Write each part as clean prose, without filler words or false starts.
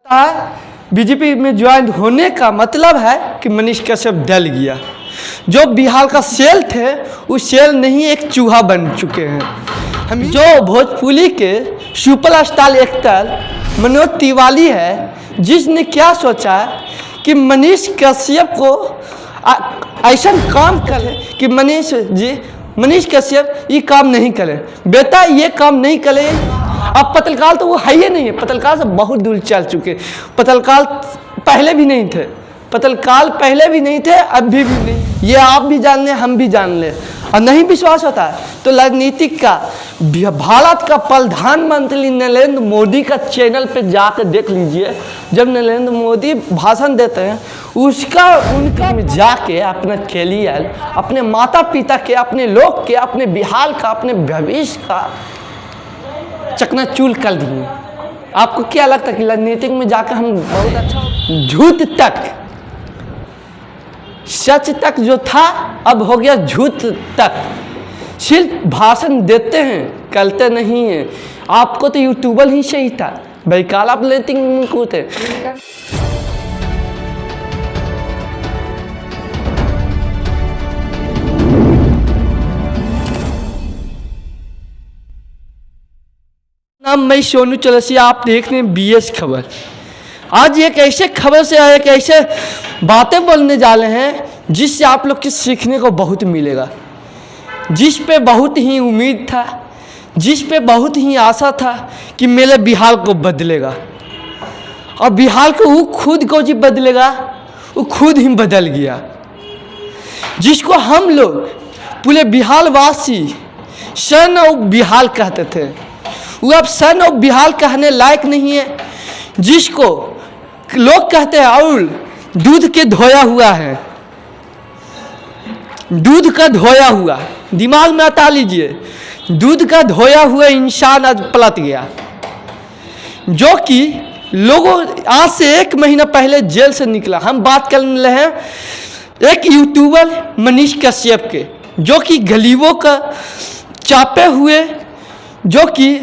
BJP में join होने का मतलब है कि मनीष कश्यप डल गया। जो बिहार का सेल थे उस सेल नहीं एक चूहा बन चुके हैं। हम जो भोजपुरी के super star actor Manoj Tiwari है, जिसने क्या सोचा कि मनीष कश्यप को ऐसा काम करे कि मनीष कश्यप ये काम नहीं करे, बेटा ये काम नहीं करे। अब पत्रकार तो वो है ही नहीं है, पत्रकार से बहुत दूर चल चुके। पत्रकार पहले भी नहीं थे, पत्रकार पहले भी नहीं थे, अभी भी नहीं। ये आप भी जान लें, हम भी जान लें। और नहीं विश्वास होता है तो राजनीतिक का भारत का प्रधानमंत्री नरेंद्र मोदी का चैनल पे जाकर देख लीजिए। जब नरेंद्र मोदी भाषण देते हैं उनका जाके अपना कैरियर, अपने माता पिता के, अपने लोग के, अपने बिहार का, अपने भविष्य का चकनाचूर कर दिए। आपको क्या लगता है कि राजनीतिक में जाकर हम बहुत अच्छा, झूठ तक, सच तक जो था अब हो गया झूठ तक। सिर्फ भाषण देते हैं, करते नहीं हैं। आपको तो यूट्यूबर ही सही था, बेकार आप राजनीतिक को थे। नाम मैं सोनू चौरसिया, आप देख रहे हैं BS खबर। आज एक ऐसे खबर से एक ऐसे बातें बोलने जा रहे हैं जिससे आप लोग को सीखने को बहुत मिलेगा, जिस पे बहुत ही उम्मीद था, जिस पे बहुत ही आशा था कि मेरे बिहार को बदलेगा। और बिहार को वो खुद को जी बदलेगा, वो खुद ही बदल गया। जिसको हम लोग पूरे बिहार वासी सन ऑफ बिहार कहते थे, वो अब सन ऑफ बिहार कहने लायक नहीं है। जिसको लोग कहते हैं और दूध के धोया हुआ है, दूध का धोया हुआ, दिमाग में हटा लीजिए, दूध का धोया हुआ इंसान आज पलट गया। जो कि लोगों आज से 1 महीना पहले जेल से निकला। हम बात कर रहे हैं एक यूट्यूबर मनीष कश्यप के, जो कि गरीबों का चापे हुए, जो कि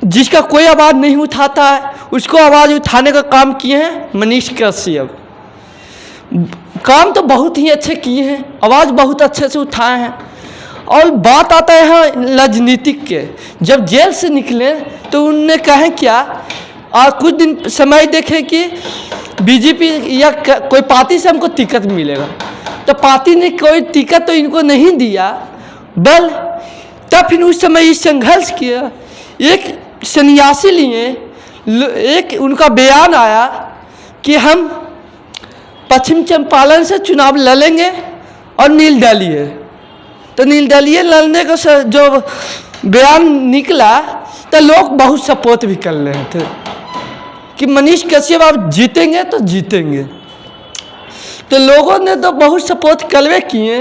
जिसका कोई आवाज़ नहीं उठाता है, उसको आवाज़ उठाने का काम किए हैं मनीष कश्यप। काम तो बहुत ही अच्छे किए हैं, आवाज़ बहुत अच्छे से उठाए हैं। और बात आता है यहाँ राजनीतिक के, जब जेल से निकले तो उनने कहे क्या, और कुछ दिन समय देखे कि बीजेपी या कोई पार्टी से हमको टिकट मिलेगा, तो पार्टी ने कोई टिकट तो इनको नहीं दिया। तब फिर उस समय संघर्ष किया, एक सन्यासी लिए, एक उनका बयान आया कि हम पश्चिम चंपारण से चुनाव लड़ेंगे और निर्दलीय। तो निर्दलीय लड़ने का जो बयान निकला तो लोग बहुत सपोर्ट भी कर रहे थे कि मनीष कश्यप आप जीतेंगे तो जीतेंगे। तो लोगों ने तो बहुत सपोर्ट करवे किए।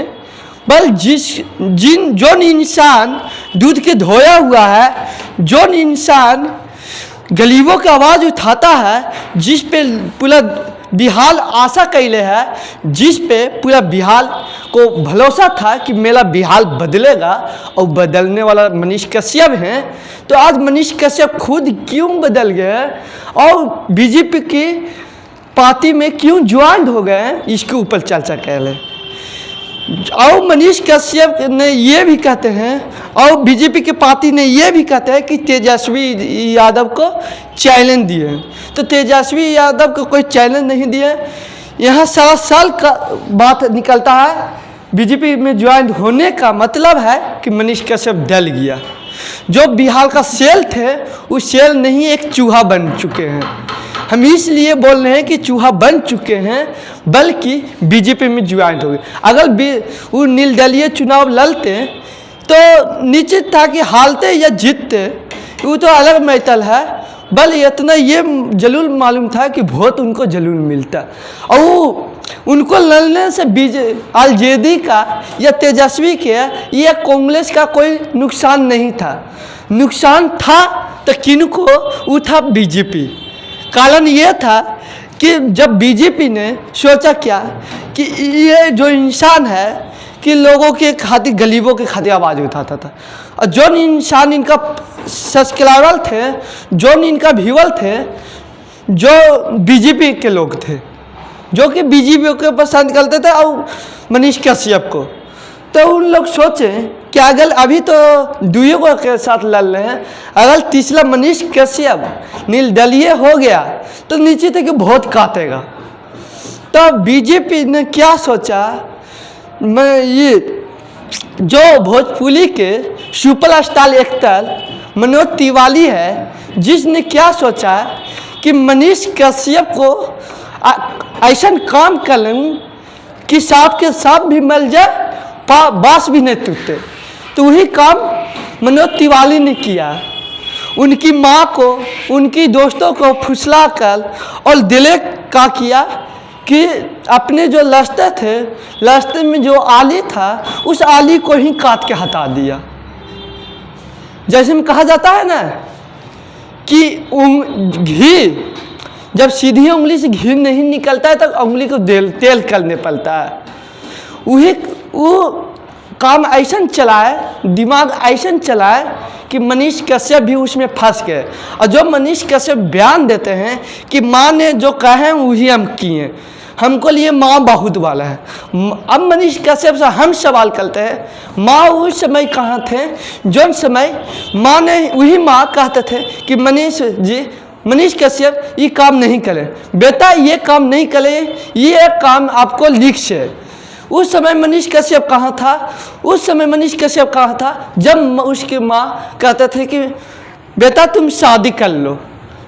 बल जो इंसान दूध के धोया हुआ है, जो इंसान गरीबों की आवाज़ उठाता है, जिस पे पूरा बिहार आशा कैले है, जिस पे पूरा बिहार को भरोसा था कि मेरा बिहार बदलेगा, और बदलने वाला मनीष कश्यप हैं। तो आज मनीष कश्यप खुद क्यों बदल गए और बीजेपी की पार्टी में क्यों ज्वाइन हो गए, इसके ऊपर चर्चा कर ले। और मनीष कश्यप ने ये भी कहते हैं, और बीजेपी की पार्टी ने ये भी कहते हैं कि तेजस्वी यादव को चैलेंज दिए। तो तेजस्वी यादव को कोई चैलेंज नहीं दिए। यहाँ साल का बात निकलता है। बीजेपी में ज्वाइन होने का मतलब है कि मनीष कश्यप डल गया। जो बिहार का सेल थे उस सेल नहीं एक चूहा बन चुके हैं। हम इसलिए बोल रहे हैं कि चूहा बन चुके हैं, बल्कि बीजेपी में ज्वाइन हो गए। अगर वो निर्दलीय चुनाव लड़ते तो निश्चित था कि हारते या जीतते, वो तो अलग मैटर है। बल इतना ये जरूर मालूम था कि वोट उनको जरूर मिलता, और वो उनको लड़ने से आरजेडी का या तेजस्वी के या कांग्रेस का कोई नुकसान नहीं था। नुकसान था तो किनको, वो था बीजेपी। कारण ये था कि जब बीजेपी ने सोचा क्या कि ये जो इंसान है कि लोगों के खातिर, गरीबों के खातिर आवाज़ उठाता था, और जो इंसान इनका सब्सक्राइबर थे, जो इनका व्यूअर थे, जो बीजेपी के लोग थे, जो कि बीजेपी को पसंद करते थे और मनीष कश्यप को। तो उन लोग सोचे कि अगर अभी तो दुइयों को के साथ लड़ रहे हैं, अगर तीसरा मनीष कश्यप निर्दलीय हो गया तो निश्चित है कि वोट काटेगा। तो बीजेपी ने क्या सोचा, मैं ये जो भोजपुरी के सुपरस्टार एक्टर मनोज तिवारी है, जिसने क्या सोचा कि मनीष कश्यप को ऐसा काम करें कि सांप के सांप भी मर जाए, बांस भी नहीं टूटे। तो वही काम मनोज तिवारी ने किया। उनकी माँ को, उनकी दोस्तों को फुसला कर और दिले का किया कि अपने जो रास्ते थे, रास्ते में जो आली था, उस आली को ही काट के हटा दिया। जैसे में कहा जाता है ना कि घी जब सीधी उंगली से घी नहीं निकलता है तो उंगली को तेल करने पड़ता है। वही वो काम ऐसा चलाए, दिमाग ऐसा चलाए कि मनीष कश्यप भी उसमें फंस गए। और जो मनीष कश्यप बयान देते हैं कि माँ ने जो कहे वही हम किए, हमको लिए माँ बहुत वाला है। अब मनीष कश्यप से हम सवाल करते हैं, माँ उस समय कहाँ थे जो समय माँ ने, वही माँ कहते थे कि मनीष कश्यप ये काम नहीं करे, बेटा ये काम नहीं करे, ये काम आपको लिख से। उस समय मनीष कश्यप कहाँ था? उस समय मनीष कश्यप कहाँ था जब उसकी माँ कहते थे कि बेटा तुम शादी कर लो,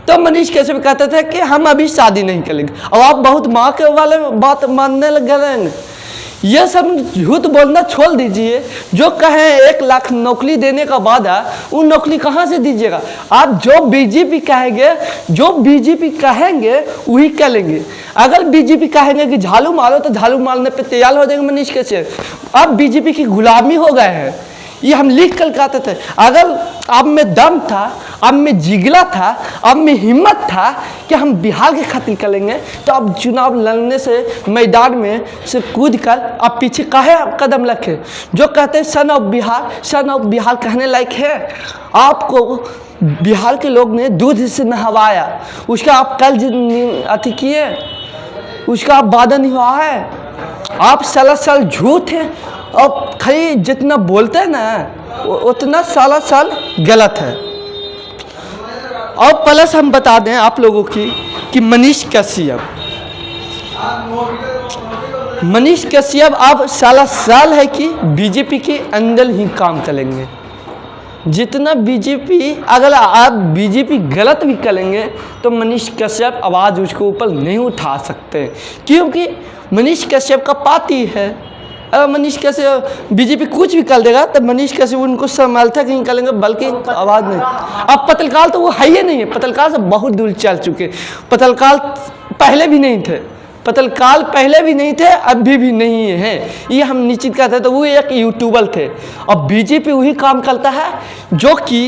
तो मनीष कश्यप कहते थे कि हम अभी शादी नहीं करेंगे। और आप बहुत माँ के वाले बात मानने लग गए। ये सब झूठ बोलना छोड़ दीजिए। जो कहें 1 लाख नौकरी देने का वादा, वो नौकरी कहाँ से दीजिएगा? आप जो बीजेपी कहेंगे, जो बीजेपी कहेंगे वही करेंगे। अगर बीजेपी कहेंगे कि झाड़ू मारो तो झाड़ू मारने पे तैयार हो जाएंगे मनीष कश्यप। अब बीजेपी की गुलामी हो गए हैं। ये हम लिख कर कहते थे, अगर आप में दम था, आप में जिगला था, आप में हिम्मत था कि हम बिहार के खातिर करेंगे, तो अब चुनाव लड़ने से मैदान में से कूद कर आप पीछे काहे कदम रखे? जो कहते हैं सन ऑफ बिहार कहने लायक है। आपको बिहार के लोग ने दूध से नहवाया, उसका आप कल अति किए, उसका आप वादा नहीं हुआ है। आप साल झूठ है और खाली जितना बोलते हैं ना उतना साल गलत है। और प्लस हम बता दें आप लोगों की कि मनीष कश्यप अब साल है कि बीजेपी के अंदर ही काम करेंगे। जितना बीजेपी, अगर आप बीजेपी गलत भी करेंगे तो मनीष कश्यप आवाज़ उसके ऊपर नहीं उठा सकते, क्योंकि मनीष कश्यप का पार्टी है। अगर मनीष कश्यप बीजेपी कुछ भी कर देगा तो मनीष कश्यप उनको समर्थक नहीं करेंगे, बल्कि आवाज़ नहीं। अब पत्रकार तो वो है ही नहीं है, पत्रकार से बहुत दूर चल चुके। पत्रकार पहले भी नहीं थे, पत्रकार पहले भी नहीं थे, अभी भी नहीं है, ये हम निश्चित कहते हैं। तो वो एक यूट्यूबर थे और बीजेपी वही काम करता है जो कि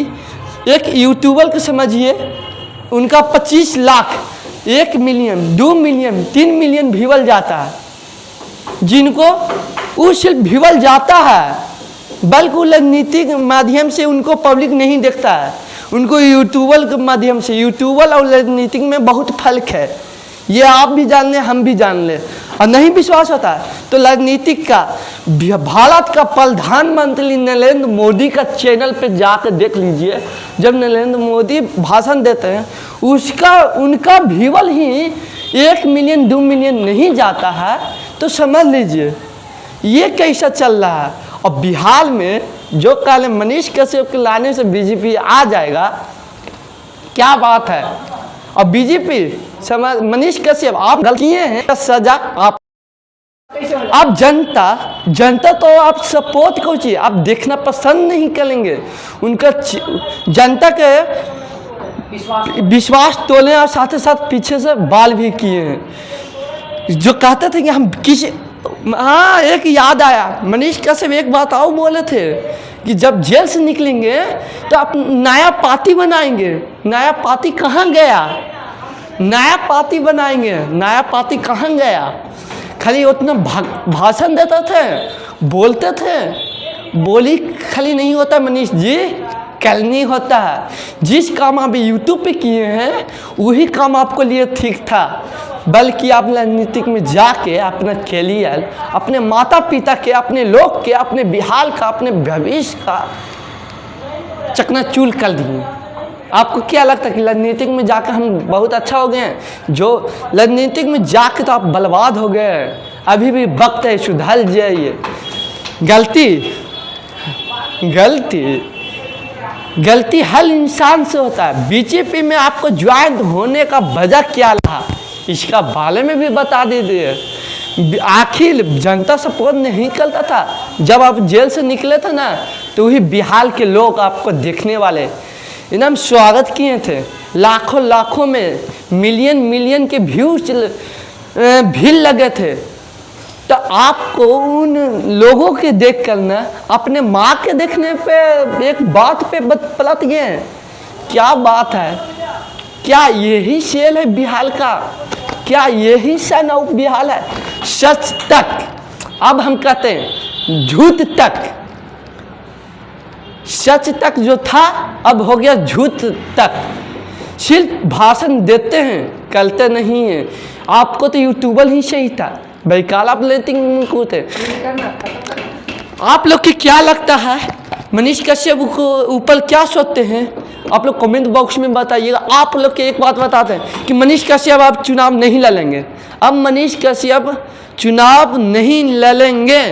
एक यूट्यूबर को समझिए, उनका 25 lakh, 1 million, 2 million, 3 million viewer जाता है, जिनको वो सिर्फ व्यूअर जाता है, बल्कि राजनीतिक माध्यम से उनको पब्लिक नहीं देखता है। उनको यूट्यूबर के माध्यम से, यूट्यूबर और राजनीतिक में बहुत फर्क है, ये आप भी जान लें, हम भी जान लें। और नहीं विश्वास होता है तो राजनीतिक का, भारत का प्रधानमंत्री नरेंद्र मोदी का चैनल पे जाकर देख लीजिए। जब नरेंद्र मोदी भाषण देते हैं उनका व्यूअर ही 1 मिलियन 2 मिलियन नहीं जाता है, तो समझ लीजिए ये कैसा चल रहा है। और बिहार में जो कल मनीष कश्यप के लाने से बीजेपी आ जाएगा, क्या बात है। और बीजेपी समझ, मनीष कश्यप आप गलती हैं, सजा आप जनता तो आप सपोर्ट कीजिए, आप देखना पसंद नहीं करेंगे। उनका जनता के विश्वास तोड़ने और साथ ही साथ पीछे से बाल भी किए हैं। जो कहते थे कि हम किसी, हाँ एक याद आया, मनीष कश्यप एक बात और बोले थे कि जब जेल से निकलेंगे तो आप नया पार्टी बनाएंगे। नया पार्टी कहाँ गया? नया पार्टी बनाएंगे, नया पार्टी कहाँ गया? खाली उतना भाषण देते थे, बोलते थे, बोली खाली नहीं होता मनीष जी, कल नहीं होता है। जिस काम आप यूट्यूब पे किए हैं वही काम आपको लिए ठीक था, बल्कि आप राजनीतिक में जाके अपना कैरियर, अपने माता पिता के, अपने लोग के, अपने बिहार का, अपने भविष्य का चकनाचूर कर दिए। आपको क्या लगता है कि राजनीतिक में जाकर हम बहुत अच्छा हो गए हैं? जो राजनीतिक में जाके तो आप बर्बाद हो गए हैं। अभी भी वक्त है, सुधर जाइए। गलती हर इंसान से होता है। बीजेपी में आपको ज्वाइन होने का वजह क्या रहा, इसका बारे में भी बता दीजिए। आखिर जनता सपोर्ट नहीं करता था। जब आप जेल से निकले थे ना, तो वही बिहार के लोग आपको देखने वाले एकदम स्वागत किए थे। लाखों में मिलियन के व्यूज भीड़ लगे थे। तो आपको उन लोगों के देख कर ना अपने माँ के देखने पे एक बात पे पलट गए। क्या बात है? क्या यही सेल है बिहार का? क्या यही सन बिहार है? सच तक, अब हम कहते हैं झूठ तक। सच तक जो था अब हो गया झूठ तक। सिर्फ भाषण देते हैं, करते नहीं हैं। आपको तो यूट्यूबर ही सही था, भाई काल आप लेटिंग को थे। आप लोग की क्या लगता है मनीष कश्यप को ऊपर क्या सोचते हैं? आप लोग कमेंट बॉक्स में बताइएगा। आप लोग के एक बात बताते हैं कि मनीष कश्यप आप चुनाव नहीं लड़ेंगे। अब मनीष कश्यप चुनाव नहीं लड़ेंगे,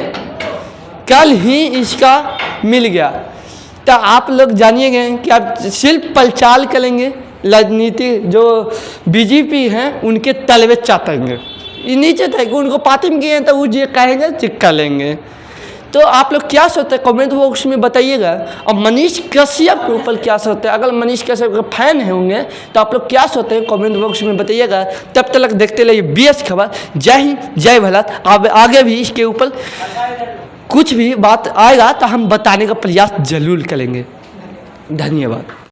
कल ही इसका मिल गया। तो आप लोग जानिएगा कि आप सिर्फ प्रचार करेंगे, राजनीति जो बीजेपी हैं उनके तलवे चाटेंगे। ये नीचे थे कि उनको पार्टी में गए हैं तो वो जो कहेंगे चिक्का लेंगे। तो आप लोग क्या सोचते हैं कमेंट बॉक्स में बताइएगा। और मनीष कश्यप के ऊपर क्या सोचते हैं? अगर मनीष कश्यप के फैन होंगे तो आप लोग क्या सोचते हैं कमेंट बॉक्स में बताइएगा। तब तक देखते रहिए BS खबर। जय हिंद, जय भारत। अब आगे भी इसके ऊपर कुछ भी बात आएगा तो हम बताने का प्रयास जरूर करेंगे। धन्यवाद।